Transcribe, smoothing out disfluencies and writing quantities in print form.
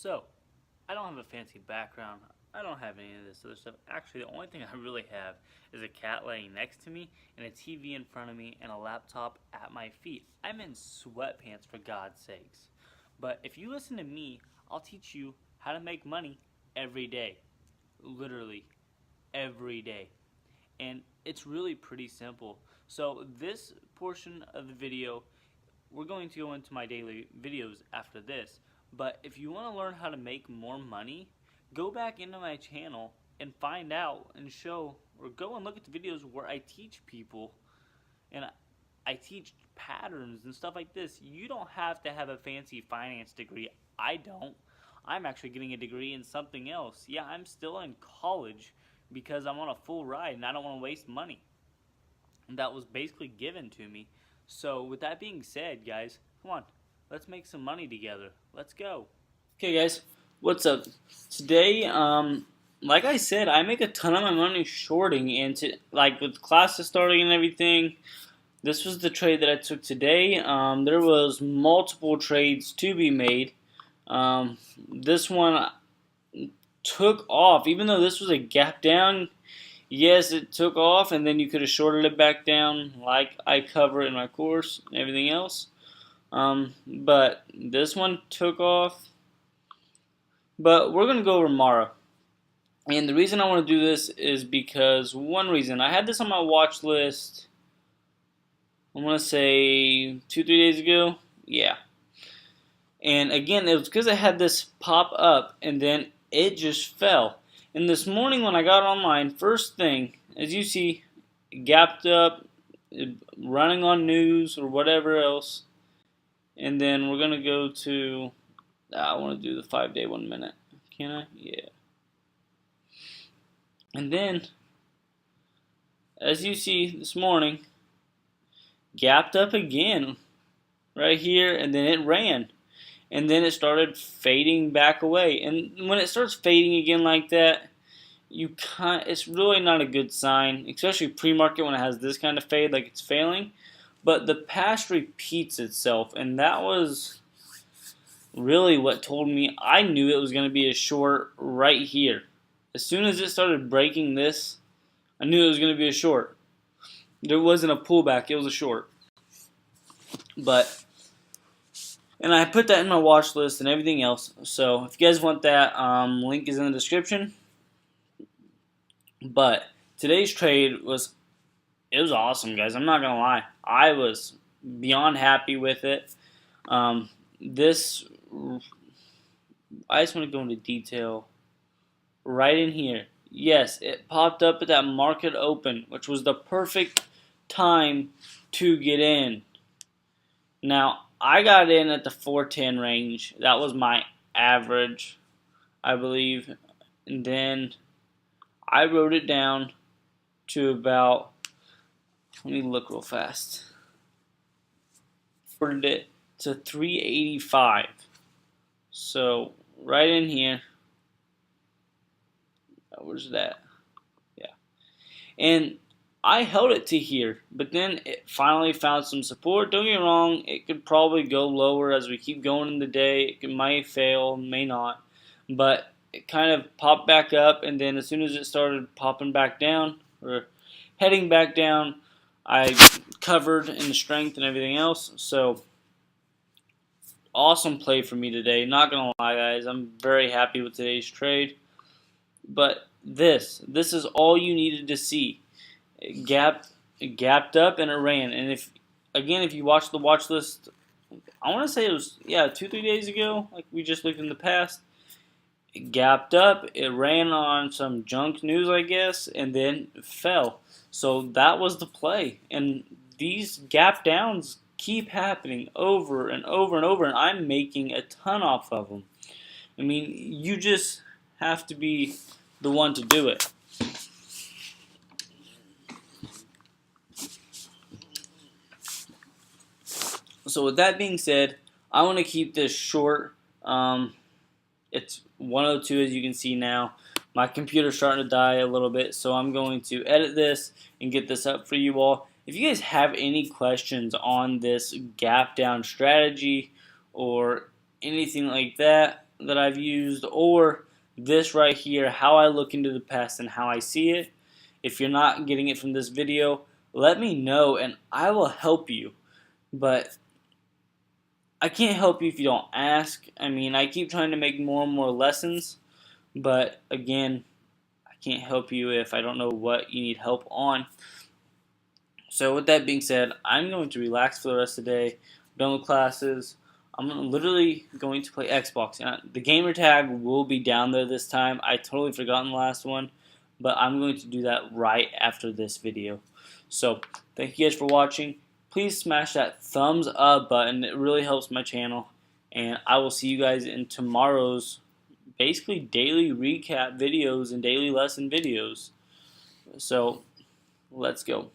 So, I don't have a fancy background. I don't have any of this other stuff. Actually, the only thing I really have is a cat laying next to me and a TV in front of me and a laptop at my feet. I'm in sweatpants, for God's sakes. But if you listen to me, I'll teach you how to make money every day. Literally, every day. And it's really pretty simple. So this portion of the video, we're going to go into my daily videos after this. But if you want to learn how to make more money, go back into my channel and find out and show, or go and look at the videos where I teach people and I teach patterns and stuff like this. You don't have to have a fancy finance degree. I don't. I'm actually getting a degree in something else. Yeah, I'm still in college because I'm on a full ride and I don't want to waste money. And that was basically given to me. So with that being said, guys, come on, let's make some money together. Let's go. Okay, guys, what's up? Today, like I said, I make a ton of my money shorting, and like with classes starting and everything. This was the trade that I took today. There was multiple trades to be made. This one took off, even though this was a gap down. Yes, it took off, and then you could have shorted it back down like I cover in my course and everything else. But this one took off. But we're going to go over Mara. And the reason I want to do this is because, one reason, I had this on my watch list, I want to say 2-3 days ago. Yeah. And again, it was because I had this pop up, and then it just fell. And this morning when I got online, first thing, as you see, gapped up, running on news or whatever else. And then we're going to go to, I want to do the 5-day 1 minute. Can I? Yeah. And then, as you see this morning, gapped up again right here, and then it ran. And then it started fading back away. And when it starts fading again like that, it's really not a good sign, especially pre-market when it has this kind of fade, like it's failing. But the past repeats itself, and that was really what told me I knew it was going to be a short right here. As soon as it started breaking this, I knew it was going to be a short. There wasn't a pullback, it was a short. And I put that in my watch list and everything else. So if you guys want that, link is in the description. But today's trade was awesome, guys. I'm not gonna lie. I was beyond happy with it. I just want to go into detail right in here. Yes, it popped up at that market open, which was the perfect time to get in. Now, I got in at the 410 range. That was my average, I believe. And then I wrote it down to about, let me look real fast. Ordered it to 385. So, right in here. Where's that? Yeah. And I held it to here, but then it finally found some support. Don't get me wrong, it could probably go lower as we keep going in the day. It might fail, may not. But it kind of popped back up, and then as soon as it started popping back down, or heading back down, I covered in the strength and everything else. So, awesome play for me today. Not going to lie, guys. I'm very happy with today's trade. But this is all you needed to see. It gapped up and it ran. And if you watch the watch list, I want to say it was 2-3 days ago, like we just looked in the past. It gapped up, it ran on some junk news, I guess, and then fell. So that was the play. And these gap downs keep happening over and over and over, and I'm making a ton off of them. I mean, you just have to be the one to do it. So with that being said, I want to keep this short. It's 1:02 as you can see now. My computer's starting to die a little bit, so I'm going to edit this and get this up for you all. If you guys have any questions on this gap down strategy or anything like that, that I've used, or this right here, how I look into the pest and how I see it. If you're not getting it from this video, let me know and I will help you. But I can't help you if you don't ask. I mean, I keep trying to make more and more lessons, but again, I can't help you if I don't know what you need help on. So with that being said, I'm going to relax for the rest of the day. I'm done with classes. I'm literally going to play Xbox. And the gamer tag will be down there this time. I totally forgot in the last one, but I'm going to do that right after this video. So thank you guys for watching. Please smash that thumbs up button. It really helps my channel. And I will see you guys in tomorrow's basically daily recap videos and daily lesson videos. So let's go.